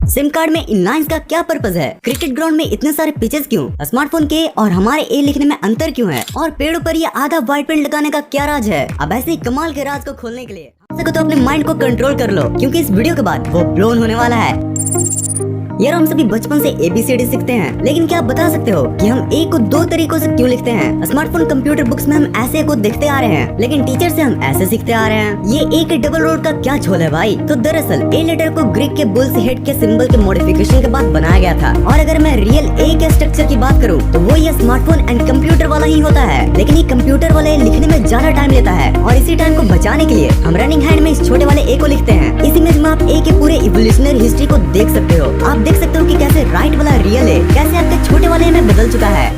SIM card में इन lines का क्या पर्पज है? क्रिकेट ग्राउंड में इतने सारे पिचेस क्यों? स्मार्टफोन के और हमारे ए लिखने में अंतर क्यों है? और पेड़ों पर ये आधा व्हाइट पेंट लगाने का क्या राज है? अब ऐसे ही कमाल के राज को खोलने के लिए तो अपने माइंड को कंट्रोल कर लो, क्योंकि इस वीडियो के बाद वो ब्लोन होने वाला है। यार हम सभी बचपन से ABCD सीखते हैं, लेकिन क्या आप बता सकते हो कि हम ए को दो तरीकों से क्यों लिखते हैं? स्मार्टफोन कंप्यूटर बुक्स में हम ऐसे को देखते आ रहे हैं, लेकिन टीचर से हम ऐसे सीखते आ रहे हैं। ये ए के डबल रोड का क्या झोल है भाई? तो दरअसल ए लेटर को ग्रीक के बुल्स हेड के सिंबल के मॉडिफिकेशन के बाद बनाया गया था। और अगर मैं रियल ए के स्ट्रक्चर की बात करूँ तो वो ये स्मार्टफोन एंड कंप्यूटर वाला ही होता है, लेकिन ये कंप्यूटर वाले लिखने में ज्यादा टाइम लेता है। और इसी टाइम को बचाने के लिए हम रनिंग हैंड में इस छोटे वाले ए को लिखते हैं। इस इमेज में आप ए के पूरे इवोल्यूशनरी हिस्ट्री को देख सकते हो। आप देख सकते हो कि कैसे राइट वाला रियल है, कैसे आपके छोटे वाले में बदल चुका है।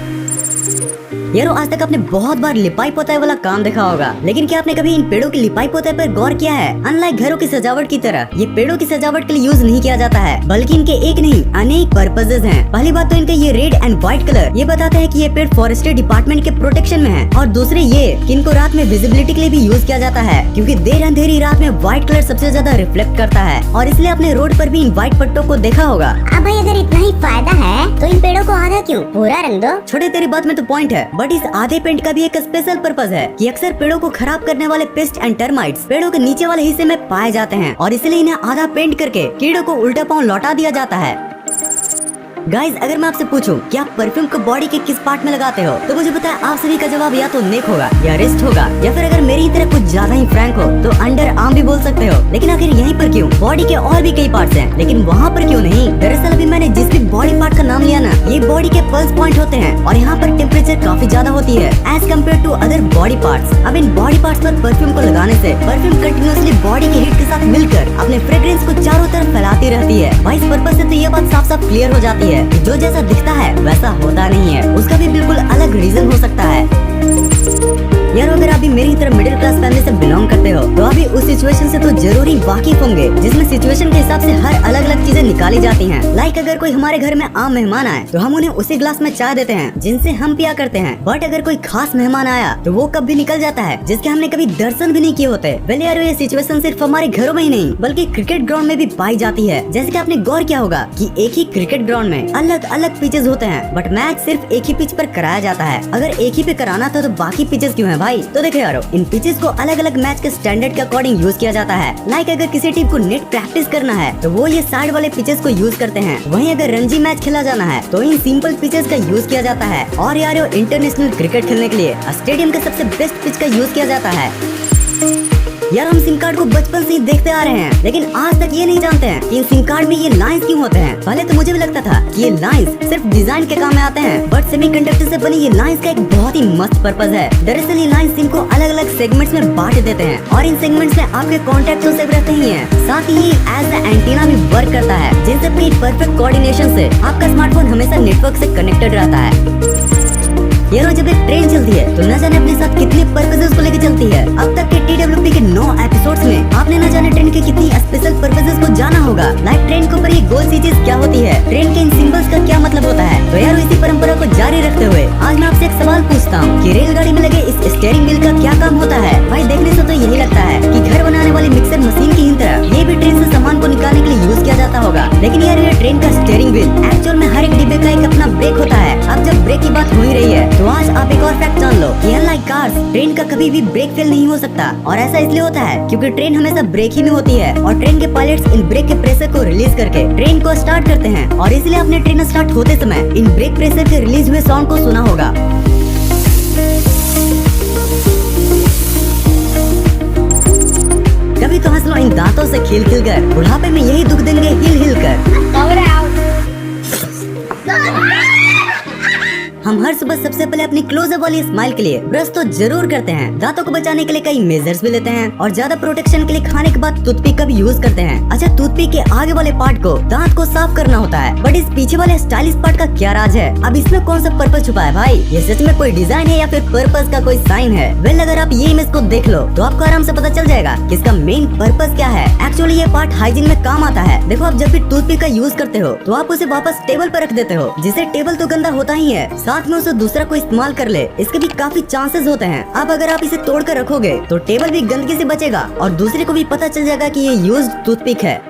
यारो आज तक आपने बहुत बार लिपाई पोताई वाला काम देखा होगा, लेकिन क्या आपने कभी इन पेड़ों की लिपाई पोताई पर गौर किया है? अनलाइक घरों की सजावट की तरह ये पेड़ों की सजावट के लिए यूज नहीं किया जाता है, बल्कि इनके एक नहीं अनेक पर्पसेस हैं। पहली बात तो इनका ये रेड एंड व्हाइट कलर ये बताते हैं कि ये पेड़ फॉरेस्ट्री डिपार्टमेंट के प्रोटेक्शन में है। और दूसरे ये कि इनको रात में विजिबिलिटी के लिए भी यूज किया जाता है, क्योंकि देर अंधेरी रात में व्हाइट कलर सबसे ज्यादा रिफ्लेक्ट करता है। और इसलिए आपने रोड पर भी इन व्हाइट पट्टों को देखा होगा। अब भाई अगर इतना ही फायदा है तो इन पेड़ों को आधा क्यों पूरा रंग दो। छोटे तेरी बात में तो पॉइंट है, बट इस आधे पेंट का भी एक स्पेशल पर्पस है कि अक्सर पेड़ों को खराब करने वाले पेस्ट एंड टर्माइट्स पेड़ों के नीचे वाले हिस्से में पाए जाते हैं, और इसलिए इन्हें आधा पेंट करके कीड़ों को उल्टा पांव लौटा दिया जाता है। गाइज अगर मैं आपसे पूछूं कि आप परफ्यूम को बॉडी के किस पार्ट में लगाते हो, तो मुझे पता है आप सभी का जवाब या तो नेक होगा, या रिस्ट होगा, या फिर अगर मेरी तरह कुछ ज्यादा ही फ्रैंक हो तो अंडर आर्म भी बोल सकते हो। लेकिन आखिर यहीं पर क्यों? बॉडी के और भी कई पार्ट्स हैं, लेकिन वहाँ पर क्यों नहीं? दरअसल अभी मैंने जिस भी बॉडी पार्ट का नाम लिया ना, ये बॉडी के पल्स पॉइंट होते हैं, और यहाँ पर टेम्परेचर काफी ज्यादा होती है as compare to other body parts. अब इन बॉडी पार्ट्स पर परफ्यूम को लगाने से परफ्यूम कंटिन्यूअसली बॉडी के हीट के साथ मिलकर अपने फ्रेग्रेंस को चारों तरफ फैलाती रहती है। भाई इस पर्पस से तो ये बात साफ साफ क्लियर हो जाती है कि जो जैसा दिखता है वैसा होता नहीं है, उसका भी बिल्कुल अलग रीजन हो सकता है। यार अगर आप भी मेरी तरह मिडिल क्लास फैमिली से बिलोंग करते हो तो अभी उस सिचुएशन से तो जरूर ही वाकिफ होंगे, जिसमें सिचुएशन के हिसाब से हर अलग अलग चीजें निकाली जाती हैं। लाइक अगर कोई हमारे घर में आम मेहमान आए तो हम उन्हें उसी ग्लास में चाय देते हैं जिनसे हम पिया करते हैं। बट अगर कोई खास मेहमान आया तो वो कब भी निकल जाता है जिसके हमने कभी दर्शन भी नहीं किए होते। वेल यार ये सिचुएशन सिर्फ हमारे घरों में ही नहीं बल्कि क्रिकेट ग्राउंड में भी पाई जाती है। जैसे कि आपने गौर किया होगा कि एक ही क्रिकेट ग्राउंड में अलग अलग पिचेस होते हैं, बट मैच सिर्फ एक ही पिच पर कराया जाता है। अगर एक ही पे कराना था तो बाकी पिचेस क्यों है भाई? तो देखो यारो इन पिचेस को अलग अलग मैच के स्टैंडर्ड के अकॉर्डिंग यूज किया जाता है। लाइक अगर किसी टीम को नेट प्रैक्टिस करना है तो वो ये साइड वाले पिचेस को यूज करते हैं। वहीं अगर रणजी मैच खेला जाना है तो इन सिंपल पिचेस का यूज किया जाता है। और यार इंटरनेशनल क्रिकेट खेलने के लिए स्टेडियम का सबसे बेस्ट पिच का यूज किया जाता है। यार हम सिम कार्ड को बचपन से ही देखते आ रहे हैं, लेकिन आज तक ये नहीं जानते हैं कि इन सिम कार्ड में ये लाइंस क्यों होते हैं। पहले तो मुझे भी लगता था कि ये लाइंस सिर्फ डिजाइन के काम में आते हैं, बट सेमीकंडक्टर से बनी ये लाइंस का एक बहुत ही मस्त पर्पस है। दरअसल ये लाइंस सिम को अलग अलग सेगमेंट्स में बांट देते हैं, और इन सेगमेंट्स में आपके कॉन्टेक्ट तो सेव रहते ही हैं, साथ ही ये एज ए एंटीना भी वर्क करता है, जिनसे अपनी परफेक्ट कोऑर्डिनेशन से आपका स्मार्टफोन हमेशा नेटवर्क से कनेक्टेड रहता है। यार जब एक ट्रेन चलती है तो न जाने अपने साथ कितने पर्पसेस को लेकर चलती है। अब तक के TWP के 9 एपिसोड्स में आपने न जाने ट्रेन के कितनी स्पेशल पर्पसेस को जाना होगा। लाइक ट्रेन के ऊपर ये गोल सी चीज क्या होती है, ट्रेन के इन सिंबल्स का क्या मतलब होता है। तो यार इसी परंपरा को जारी रखते हुए आज मैं आपसे एक सवाल पूछता हूँ कि रेलगाड़ी में लगे इस स्टीयरिंग व्हील का क्या काम होता है। भाई देखने से तो यही लगता है कि घर बनाने वाली मिक्सर मशीन की ही तरह ये भी ट्रेन से सामान को निकालने के लिए यूज किया जाता होगा। लेकिन यार ये ट्रेन का स्टीयरिंग व्हील एक्चुअल में हर एक डिब्बे का एक अपना ब्रेक होता है। अब जब ब्रेक की बात हो ही रही है तो आज आप एक और फैक्ट जान लो कि अनलाइक कार्स ट्रेन का कभी भी ब्रेक फेल नहीं हो सकता। और ऐसा इसलिए होता है क्योंकि ट्रेन हमेशा ब्रेक ही में होती है, और ट्रेन के पायलट्स इन ब्रेक के प्रेशर को रिलीज करके ट्रेन को स्टार्ट करते हैं। और इसलिए आपने ट्रेन स्टार्ट होते समय इन ब्रेक प्रेशर के रिलीज हुए साउंड को सुना होगा। कभी तो हंस लो इन दांतों से खिल खिल कर, बुढ़ापे में यही दुख देंगे हिल हिल कर। हम हर सुबह सबसे पहले अपनी क्लोजअप वाली स्माइल के लिए ब्रश तो जरूर करते हैं। दांतों को बचाने के लिए कई मेजर्स भी लेते हैं, और ज्यादा प्रोटेक्शन के लिए खाने के बाद टूथपिक का भी यूज करते हैं। अच्छा टूथपिक के आगे वाले पार्ट को दांत को साफ करना होता है, बट इस पीछे वाले स्टाइलिश पार्ट का क्या राज है? अब इसमें कौन सा पर्पस छुपा है भाई? ये सच में कोई डिजाइन है या फिर पर्पस का कोई साइन है? वेल अगर आप ये इमेज को देख लो तो आपको आराम से पता चल जाएगा कि इसका मेन पर्पस क्या है। एक्चुअली ये पार्ट हाइजीन में काम आता है। देखो आप जब भी टूथपिक का यूज करते हो तो आप उसे वापस टेबल पर रख देते हो, जिससे टेबल तो गंदा होता ही है, साथ में उसे दूसरा कोई इस्तेमाल कर ले, इसके भी काफी चांसेस होते हैं। अब अगर आप इसे तोड़ कर रखोगे तो टेबल भी गंदगी से बचेगा और दूसरे को भी पता चल जाएगा कि ये यूज्ड टूथपिक है।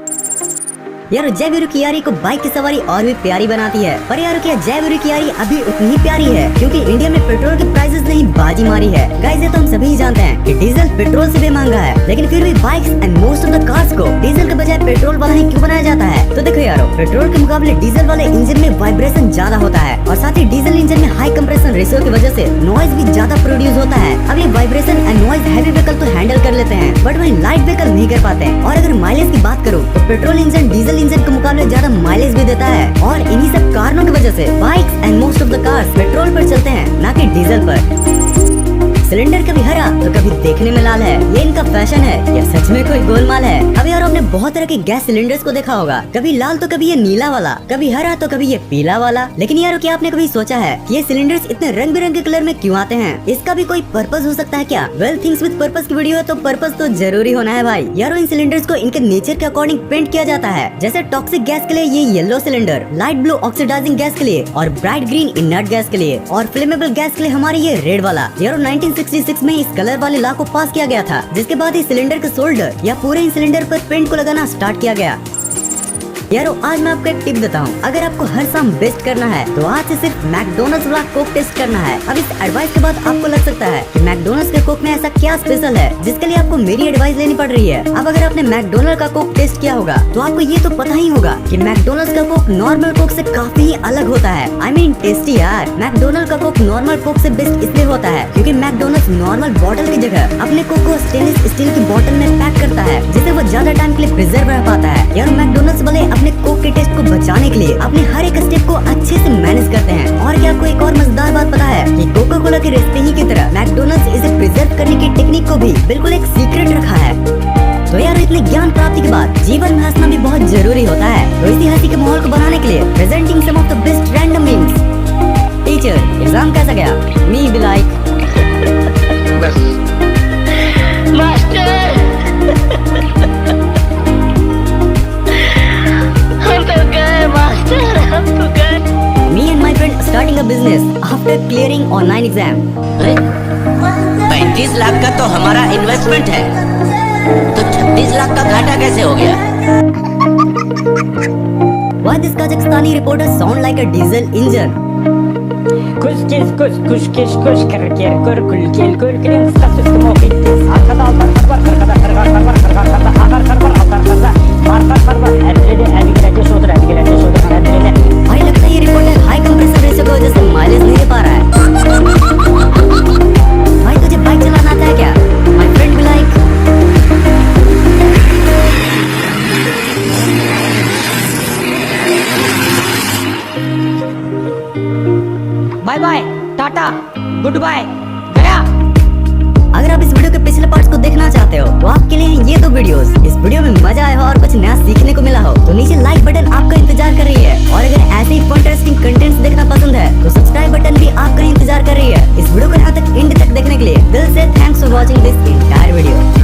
यार जयवीरू की यारी को बाइक की सवारी और भी प्यारी बनाती है। पर यार क्या जयवीरू की यारी अभी उतनी प्यारी है क्योंकि इंडिया में पेट्रोल के प्राइसेस ने ही बाजी मारी है। गाइस ये तो हम सभी जानते हैं कि डीजल पेट्रोल से भी महंगा है, लेकिन फिर भी bikes and most of the cars को डीजल के बजाय पेट्रोल वाला ही क्यों बनाया जाता है? तो देखो यारो, पेट्रोल के मुकाबले डीजल वाले इंजन में वाइब्रेशन ज्यादा होता है और साथ ही डीजल इंजन में हाई कंप्रेशन रेशियो की वजह से नॉइज भी ज्यादा प्रोड्यूस होता है। अब ये vibration and noise heavy vehicle तो हैंडल कर लेते हैं, बट वही लाइट व्हीकल नहीं कर पाते हैं। और अगर माइलेज की बात करूँ तो पेट्रोल इंजन डीजल इंजन के मुकाबले ज्यादा माइलेज भी देता है और इन्हीं सब कारणों की वजह से bikes and most of the cars petrol पर चलते हैं, ना कि डीजल पर। सिलेंडर कभी हरा तो कभी देखने में लाल है, ये इनका फैशन है या सच में कोई गोलमाल है? अब यार आपने बहुत तरह के गैस सिलेंडर्स को देखा होगा, कभी लाल तो कभी ये नीला वाला, कभी हरा तो कभी ये पीला वाला। लेकिन यार क्या आपने कभी सोचा है कि ये सिलेंडर्स इतने रंग बिरंगे कलर में क्यों आते हैं? इसका भी कोई पर्पस हो सकता है क्या? वेल थिंग्स विद पर्पस की वीडियो है तो पर्पस तो जरूरी होना है भाई। यारो इन सिलेंडर्स को इनके नेचर के अकॉर्डिंग पेंट किया जाता है। जैसे टॉक्सिक गैस के लिए ये yellow cylinder, light blue oxidizing gas के लिए और ब्राइट ग्रीन इनर्ट गैस के लिए और फ्लेमेबल गैस के लिए हमारी ये रेड वाला। यारो 1966 में इस कलर वाले लॉ को पास किया गया था, जिसके बाद इस सिलेंडर के शोल्डर या पूरे इन सिलेंडर पर पेंट को लगाना स्टार्ट किया गया। यारो आज मैं आपको एक टिप देता हूँ, अगर आपको हर शाम बेस्ट करना है तो आज से सिर्फ मैकडोनल्ड्स वाला कोक टेस्ट करना है। अब इस एडवाइस के बाद आपको लग सकता है कि मैकडोनल्ड्स के कोक में ऐसा क्या स्पेशल है जिसके लिए आपको मेरी एडवाइस लेनी पड़ रही है। अब अगर आपने मैकडोनल्ड का कोक टेस्ट किया होगा तो आपको ये तो पता ही होगा कि मैकडोनल्ड्स का कोक नॉर्मल कोक से काफी ही अलग होता है। आई मीन टेस्टी यार। मैकडोनल्ड का कोक नॉर्मल कोक से बेस्ट इसलिए होता है क्योंकि मैकडोनल्ड्स नॉर्मल बोतल की जगह अपने कोक को स्टेनलेस स्टील की बोतल में पैक करता है, जिससे वो ज्यादा टाइम के लिए प्रिजर्व रह पाता है। यार मैकडोनल्ड्स वाले अपने कोक के टेस्ट को बचाने के लिए अपने हर एक स्टेप को अच्छे से मैनेज करते हैं। और क्या आपको एक और मजेदार बात पता है कि कोका कोला की रेसिपी ही की तरह मैकडोनल्ड्स इसे प्रिजर्व करने की टेक्निक को भी बिल्कुल एक सीक्रेट रखा है। तो यार इतने ज्ञान प्राप्ति के बाद जीवन में हंसना भी बहुत जरूरी होता है। तो इसी हंसी के माहौल को बनाने के लिए presenting some of the best random memes. Teacher exam कैसा गया? Me be like master Me and my friend starting a business after clearing online exam. 35 lakh का तो हमारा इन्वेस्टमेंट है, तो 36 लाख का घाटा कैसे हो गया? Why this Kazakhstani reporter sound like a diesel engine? Kuş kes kuş kuş kes kuş kır ker kır kül kel kül kren status kumo fitness arkada altar karbar karkada kargar karbar kargar karda agar karbar altar karda markar karbar everyday एविगेट सोदर एविगेट सोदर everyday. भाई लगता है ये reporter high compressor ratio की वजह से माइलेज नहीं दे पा रहा है। भाई तुझे बाइक चलाना आता है क्या? My friend be like bye bye tata good bye गया। अगर आप इस वीडियो के पिछले पार्ट्स को देखना चाहते हो तो आपके लिए हैं ये दो वीडियोस। इस वीडियो में मजा आया हो और कुछ नया सीखने को मिला हो तो नीचे लाइक बटन आपका इंतजार कर रही है। और अगर ऐसे ही इंटरेस्टिंग कंटेंट्स देखना पसंद है तो सब्सक्राइब बटन भी आपका इंतजार कर रही है। इस वीडियो को यहाँ तक एंड तक देखने के लिए दिल से thanks for watching this entire video.